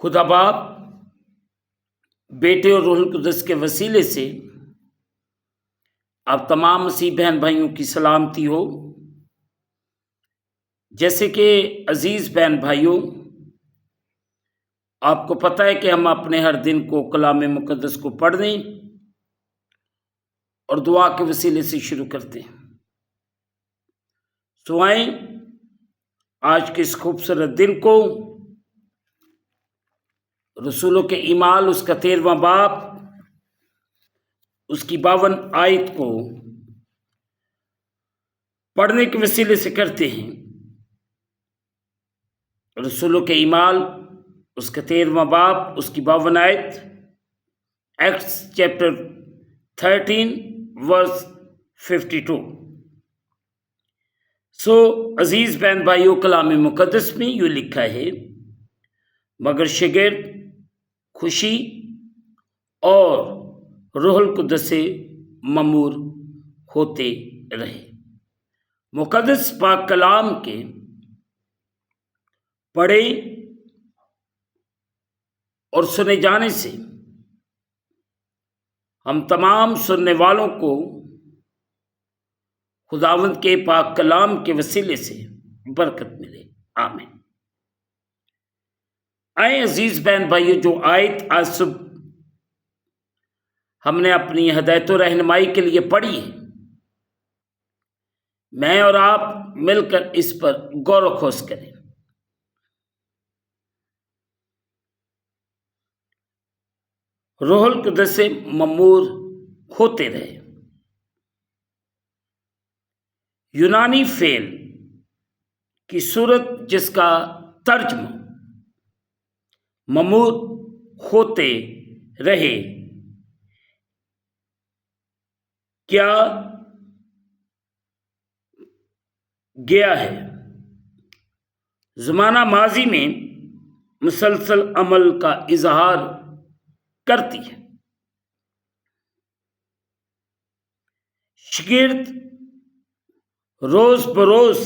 خدا باپ بیٹے اور روح القدس کے وسیلے سے آپ تمام مسیح بہن بھائیوں کی سلامتی ہو۔ جیسے کہ عزیز بہن بھائیوں، آپ کو پتہ ہے کہ ہم اپنے ہر دن کو کلام مقدس کو پڑھنے اور دعا کے وسیلے سے شروع کرتے ہیں۔ سو آئیں آج کے اس خوبصورت دن کو رسولوں کے اعمال اس کا 13واں باب اس کی 52 آیت کو پڑھنے کے وسیلے سے کرتے ہیں۔ رسولوں کے اعمال اس کا 13واں باب اس کی 52 آیت، ایکٹس چیپٹر 13 ورس 52۔ عزیز بہن بھائیوں، کلام مقدس میں یوں لکھا ہے، مگر شاگرد خوشی اور روح القدس سے ممور ہوتے رہے۔ مقدس پاک کلام کے پڑھے اور سنے جانے سے ہم تمام سننے والوں کو خداوند کے پاک کلام کے وسیلے سے برکت ملے، آمین۔ آئیں عزیز بہن بھائیو، جو آیت آج صبح ہم نے اپنی ہدایت و رہنمائی کے لیے پڑھی ہے، میں اور آپ مل کر اس پر غور و خوض کریں۔ روح القدس سے ممور ہوتے رہے۔ یونانی فعل کی صورت جس کا ترجمہ ممور ہوتے رہے کیا گیا ہے، زمانہ ماضی میں مسلسل عمل کا اظہار کرتی ہے۔ شاگرد روز بروز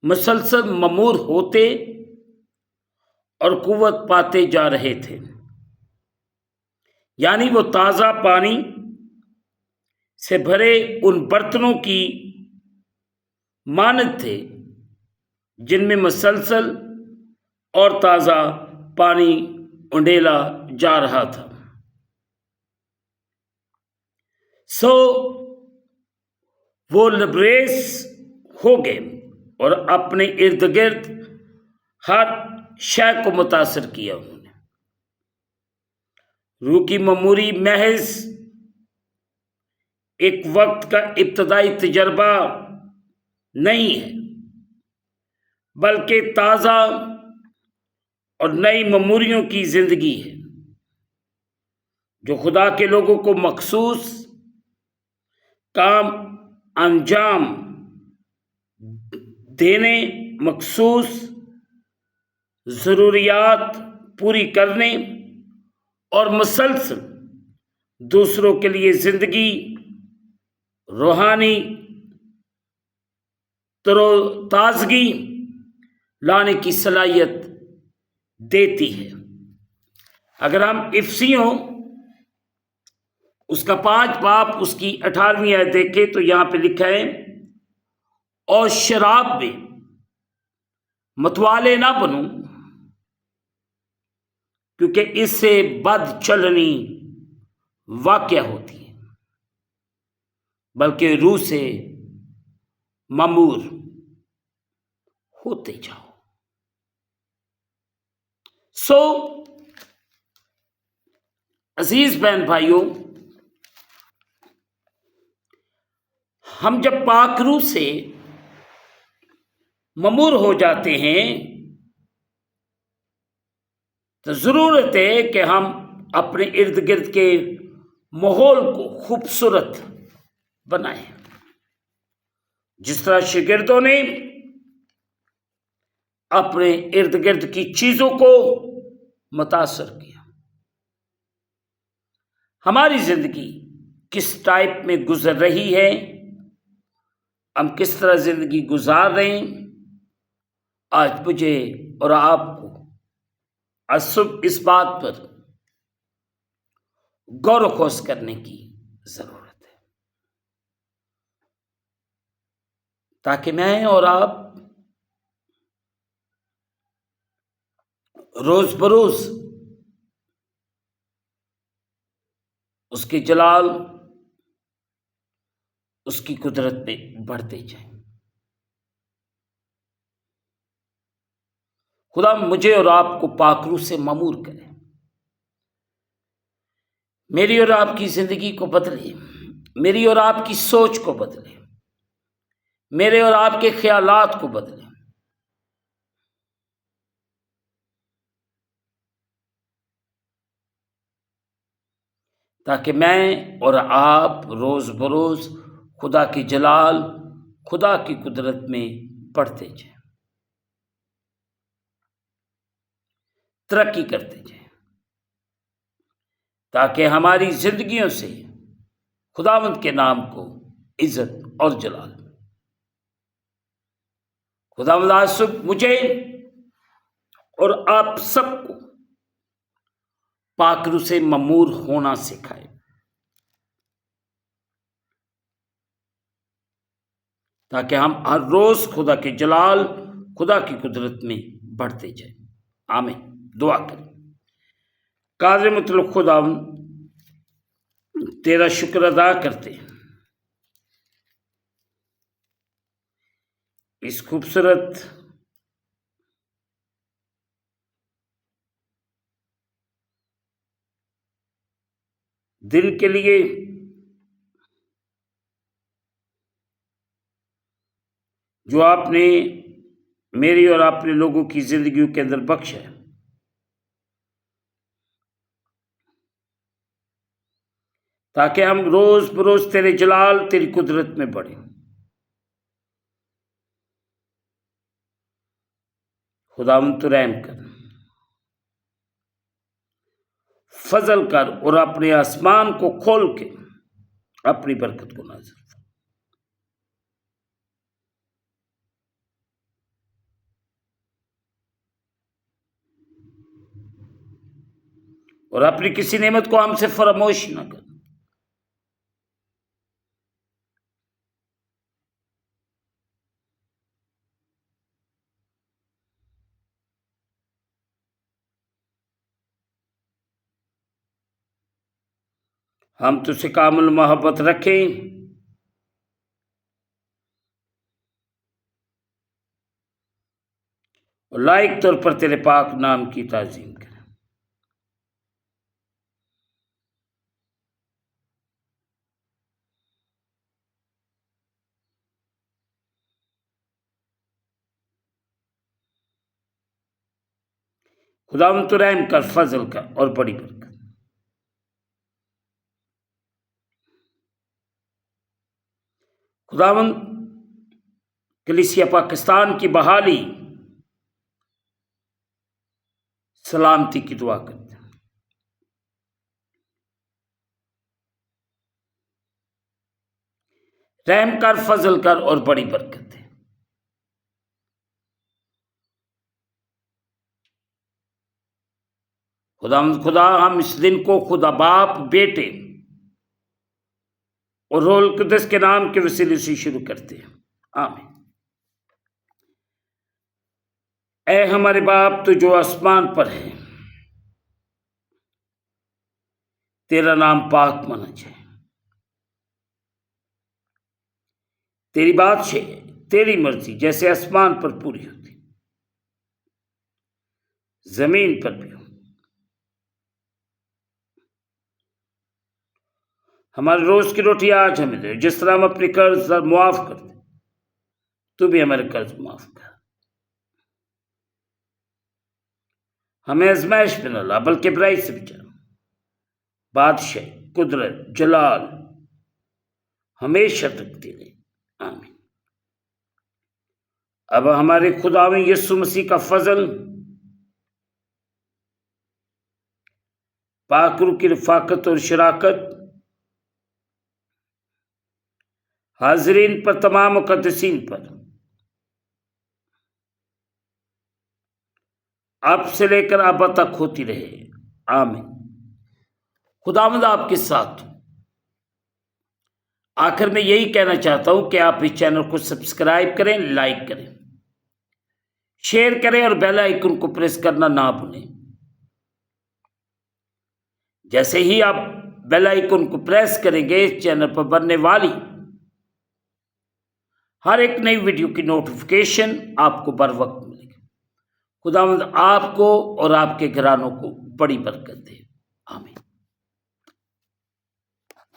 مسلسل ممور ہوتے اور قوت پاتے جا رہے تھے، یعنی وہ تازہ پانی سے بھرے ان برتنوں کی مانند تھے جن میں مسلسل اور تازہ پانی انڈیلا جا رہا تھا۔ وہ لبریز ہو گئے اور اپنے ارد گرد ہر شے کو متاثر کیا۔ انہوں نے روح کی مموری محض ایک وقت کا ابتدائی تجربہ نہیں ہے، بلکہ تازہ اور نئی مموریوں کی زندگی ہے جو خدا کے لوگوں کو مخصوص کام انجام دینے، مخصوص ضروریات پوری کرنے اور مسلسل دوسروں کے لیے زندگی، روحانی تازگی لانے کی صلاحیت دیتی ہے۔ اگر ہم افسیوں اس کا 5 باب اس کی 18ویں آیت دیکھیں تو یہاں پہ لکھا ہے، اور شراب میں متوالے نہ بنو، کیونکہ اس سے بد چلنی واقع ہوتی ہے، بلکہ روح سے ممور ہوتے جاؤ۔ عزیز بہن بھائیوں، ہم جب پاک روح سے ممور ہو جاتے ہیں تو ضرورت ہے کہ ہم اپنے ارد گرد کے ماحول کو خوبصورت بنائیں، جس طرح شاگردوں نے اپنے ارد گرد کی چیزوں کو متاثر کیا۔ ہماری زندگی کس ٹائپ میں گزر رہی ہے، ہم کس طرح زندگی گزار رہے ہیں، آج مجھے اور آپ کو آج صبح اس بات پر غور و خوض کرنے کی ضرورت ہے، تاکہ میں اور آپ روز بروز اس کے جلال، اس کی قدرت میں بڑھتے جائیں۔ خدا مجھے اور آپ کو پاک روح سے معمور کرے، میری اور آپ کی زندگی کو بدلے، میری اور آپ کی سوچ کو بدلے، میرے اور آپ کے خیالات کو بدلے، تاکہ میں اور آپ روز بروز خدا کی جلال، خدا کی قدرت میں بڑھتے جائیں، ترقی کرتے جائیں، تاکہ ہماری زندگیوں سے خداوند کے نام کو عزت اور جلال۔ خداوند آج صبح مجھے اور آپ سب کو پاک روح سے معمور ہونا سکھائے، تاکہ ہم ہر روز خدا کے جلال، خدا کی قدرت میں بڑھتے جائیں۔ آمین۔ دعا کریں۔ قادر مطلق خدا، تیرا شکر ادا کرتے ہیں اس خوبصورت دل کے لیے، جو آپ نے میری اور اپنے لوگوں کی زندگیوں کے اندر بخشا ہے، تاکہ ہم روز بروز تیرے جلال، تیری قدرت میں بڑھیں۔ خداوند تو رحم کر، فضل کر، اور اپنے آسمان کو کھول کے اپنی برکت کو نازل فرما۔ اور اپنی کسی نعمت کو ہم سے فراموش نہ کر۔ ہم تجھ سے کامل محبت رکھیں اور لائق طور پر تیرے پاک نام کی تعظیم کریں۔ خداوند تو رحم کر، فضل کر، اور بڑی برکت۔ خداوند کلیسیا پاکستان کی بحالی، سلامتی کی دعا کرتے ہیں۔ رحم کر، فضل کر، اور بڑی برکت ہے۔ خداوند خدا، ہم اس دن کو خدا باپ، بیٹے اور روح القدس کے نام کے وسیلے سے شروع کرتے ہیں۔ آمین۔ اے ہمارے باپ تو جو آسمان پر ہے، تیرا نام پاک مانا جائے، تیری بادشاہی، تیری مرضی جیسے آسمان پر پوری ہوتی زمین پر بھی ہو۔ ہمارے روز کی روٹی آج ہمیں دے، جس طرح ہم اپنے قرض معاف کرتے، تو بھی ہمارے قرض معاف کر۔ ہمیں آزمائش میں نہ لا، بلکہ برائی سے بچا۔ بادشاہی، قدرت، جلال ہمیشہ تک تیرے۔ آمین۔ اب ہمارے خداوند یسوع مسیح کا فضل، پاک روح کی رفاقت اور شراکت حاضرین پر، تمام مقدسین پر اب سے لے کر اب تک ہوتی رہے، آمین۔ خداوند آپ کے ساتھ ہوں۔ آخر میں یہی کہنا چاہتا ہوں کہ آپ اس چینل کو سبسکرائب کریں، لائک کریں، شیئر کریں اور بیل آئیکن کو پریس کرنا نہ بھولیں۔ جیسے ہی آپ بیل آئیکن کو پریس کریں گے، اس چینل پر بننے والی ہر ایک نئی ویڈیو کی نوٹیفیکیشن آپ کو بر وقت ملے گی۔ خداوند آپ کو اور آپ کے گھرانوں کو بڑی برکت دے، آمین۔